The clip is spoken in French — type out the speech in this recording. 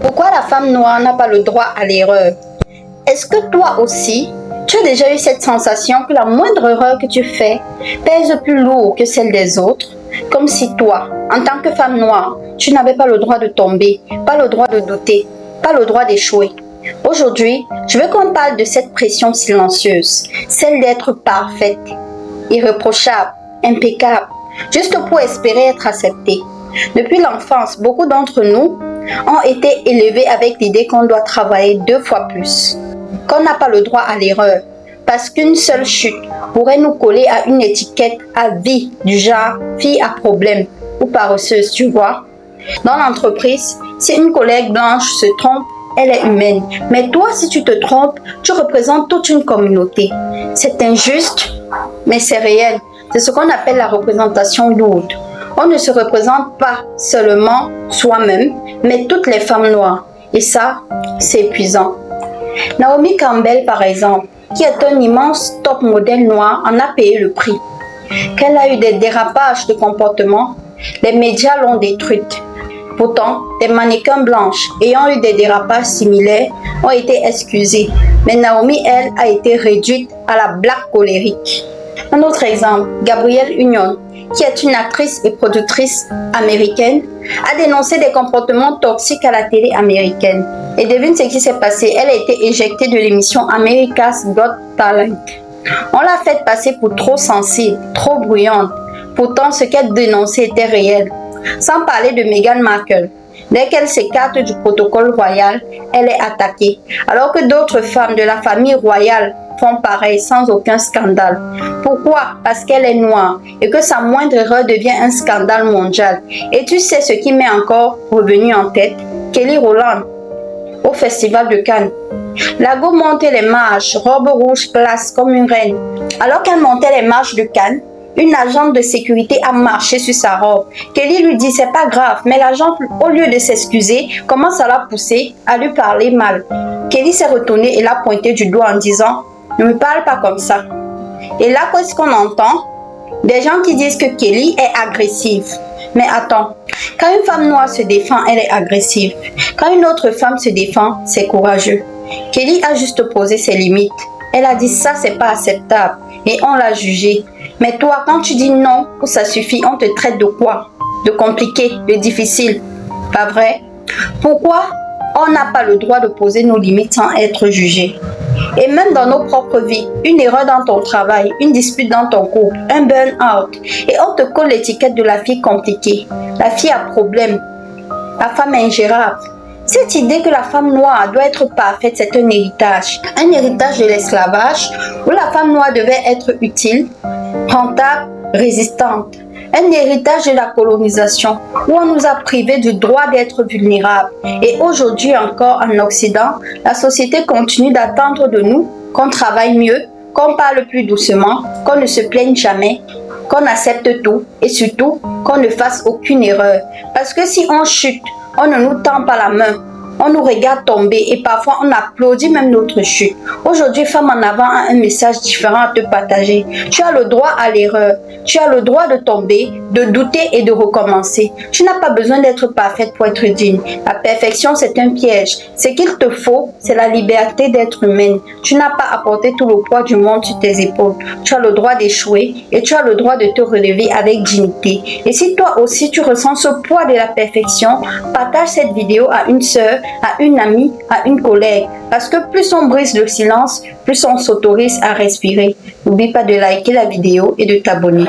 Pourquoi la femme noire n'a pas le droit à l'erreur? Est-ce que toi aussi, tu as déjà eu cette sensation que la moindre erreur que tu fais pèse plus lourd que celle des autres? Comme si toi, en tant que femme noire, tu n'avais pas le droit de tomber, pas le droit de douter, pas le droit d'échouer. Aujourd'hui, je veux qu'on parle de cette pression silencieuse, celle d'être parfaite, irréprochable, impeccable, juste pour espérer être acceptée. Depuis l'enfance, beaucoup d'entre nous ont été élevés avec l'idée qu'on doit travailler 2 fois plus, qu'on n'a pas le droit à l'erreur, parce qu'une seule chute pourrait nous coller à une étiquette à vie du genre fille à problème ou paresseuse, tu vois. Dans l'entreprise, si une collègue blanche se trompe, elle est humaine. Mais toi, si tu te trompes, tu représentes toute une communauté. C'est injuste, mais c'est réel. C'est ce qu'on appelle la représentation lourde. On ne se représente pas seulement soi-même, mais toutes les femmes noires. Et ça, c'est épuisant. Naomi Campbell, par exemple, qui est un immense top modèle noir, en a payé le prix. Qu'elle a eu des dérapages de comportement, les médias l'ont détruite. Pourtant, des mannequins blanches ayant eu des dérapages similaires ont été excusés. Mais Naomi, elle, a été réduite à la black colérique. Un autre exemple, Gabrielle Union, qui est une actrice et productrice américaine, a dénoncé des comportements toxiques à la télé américaine. Et devine ce qui s'est passé, elle a été éjectée de l'émission America's Got Talent. On l'a fait passer pour trop sensible, trop bruyante. Pourtant, ce qu'elle dénonçait était réel. Sans parler de Meghan Markle. Dès qu'elle s'écarte du protocole royal, elle est attaquée. Alors que d'autres femmes de la famille royale font pareil sans aucun scandale. Pourquoi? Parce qu'elle est noire et que sa moindre erreur devient un scandale mondial. Et tu sais ce qui m'est encore revenu en tête? Kelly Rowland, au Festival de Cannes. La go montait les marches, robe rouge, place comme une reine. Alors qu'elle montait les marches de Cannes, une agente de sécurité a marché sur sa robe. Kelly lui dit c'est pas grave, mais l'agente, au lieu de s'excuser, commence à la pousser, à lui parler mal. Kelly s'est retournée et l'a pointé du doigt en disant ne me parle pas comme ça. Et là, qu'est-ce qu'on entend? Des gens qui disent que Kelly est agressive. Mais attends, quand une femme noire se défend, elle est agressive. Quand une autre femme se défend, c'est courageux. Kelly a juste posé ses limites. Elle a dit ça, c'est pas acceptable. Et on l'a jugée. Mais toi, quand tu dis non, que ça suffit, on te traite de quoi? De compliqué, de difficile. Pas vrai? Pourquoi on n'a pas le droit de poser nos limites sans être jugé? Et même dans nos propres vies, une erreur dans ton travail, une dispute dans ton couple, un burn-out, et on te colle l'étiquette de la fille compliquée, la fille à problème, la femme ingérable. Cette idée que la femme noire doit être parfaite, c'est un héritage de l'esclavage, où la femme noire devait être utile, rentable, résistante. Un héritage de la colonisation, où on nous a privés du droit d'être vulnérables. Et aujourd'hui encore en Occident, la société continue d'attendre de nous qu'on travaille mieux, qu'on parle plus doucement, qu'on ne se plaigne jamais, qu'on accepte tout et surtout qu'on ne fasse aucune erreur. Parce que si on chute, on ne nous tend pas la main. On nous regarde tomber et parfois on applaudit même notre chute. Aujourd'hui, Femme en Avant a un message différent à te partager. Tu as le droit à l'erreur. Tu as le droit de tomber, de douter et de recommencer. Tu n'as pas besoin d'être parfaite pour être digne. La perfection, c'est un piège. Ce qu'il te faut, c'est la liberté d'être humaine. Tu n'as pas à porter tout le poids du monde sur tes épaules. Tu as le droit d'échouer et tu as le droit de te relever avec dignité. Et si toi aussi tu ressens ce poids de la perfection, partage cette vidéo à une sœur, à une amie, à une collègue. Parce que plus on brise le silence, plus on s'autorise à respirer. N'oublie pas de liker la vidéo et de t'abonner.